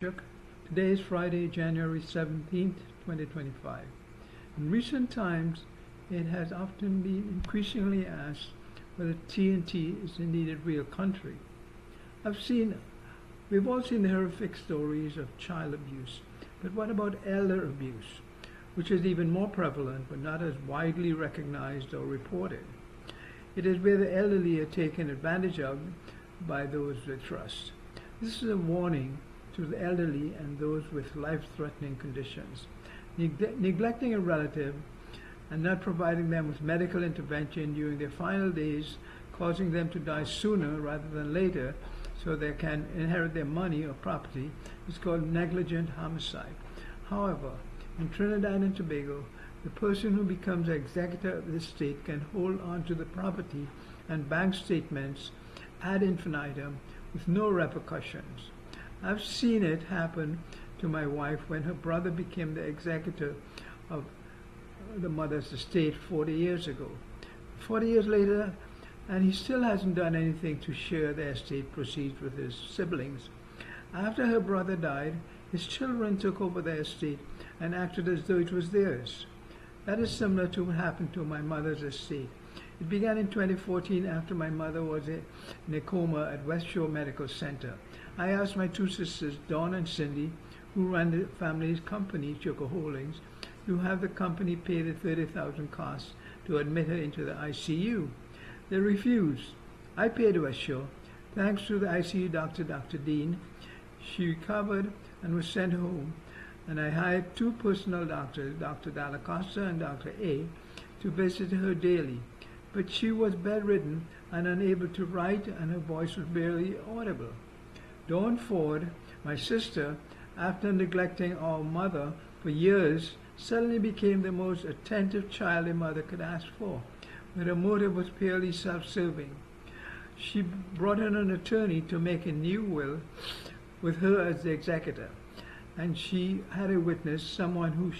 Today is Friday, January 17th, 2025. In recent times, it has often been increasingly asked whether TNT is indeed a real country. We've all seen the horrific stories of child abuse, but what about elder abuse, which is even more prevalent but not as widely recognized or reported? It is where the elderly are taken advantage of by those they trust. This is a warning to the elderly and those with life-threatening conditions. Neglecting a relative and not providing them with medical intervention during their final days, causing them to die sooner rather than later so they can inherit their money or property, is called negligent homicide. However, in Trinidad and Tobago, the person who becomes the executor of the estate can hold on to the property and bank statements ad infinitum with no repercussions. I've seen it happen to my wife when her brother became the executor of the mother's estate 40 years ago. 40 years later, and he still hasn't done anything to share the estate proceeds with his siblings. After her brother died, his children took over the estate and acted as though it was theirs. That is similar to what happened to my mother's estate. It began in 2014 after my mother was in a coma at West Shore Medical Center. I asked my two sisters, Dawn and Cindy, who ran the family's company, Choco Holdings, to have the company pay the $30,000 costs to admit her into the ICU. They refused. I paid West Shore. Thanks to the ICU doctor, Dr. Dean, she recovered and was sent home, and I hired two personal doctors, Dr. Dalla Costa and Dr. A, to visit her daily. But she was bedridden and unable to write, and her voice was barely audible. Dawn Ford, my sister, after neglecting our mother for years, suddenly became the most attentive child a mother could ask for, but her motive was purely self-serving. She brought in an attorney to make a new will with her as the executor, and she had a witness, someone who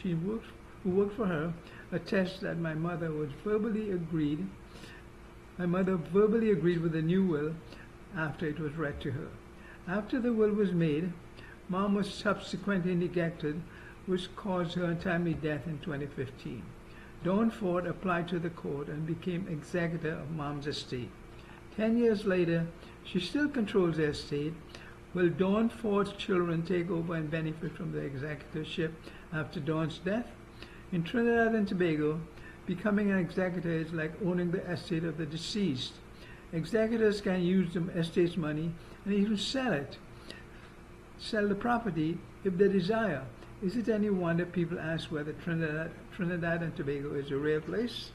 worked for her, attest that my mother verbally agreed with the new will after it was read to her. After the will was made, Mom was subsequently neglected, which caused her untimely death in 2015. Dawn Ford applied to the court and became executor of Mom's estate. 10 years later, she still controls the estate. Will Dawn Ford's children take over and benefit from the executorship after Dawn's death? In Trinidad and Tobago, becoming an executor is like owning the estate of the deceased. Executors can use the estate's money and even sell the property if they desire. Is it any wonder people ask whether Trinidad and Tobago is a real place?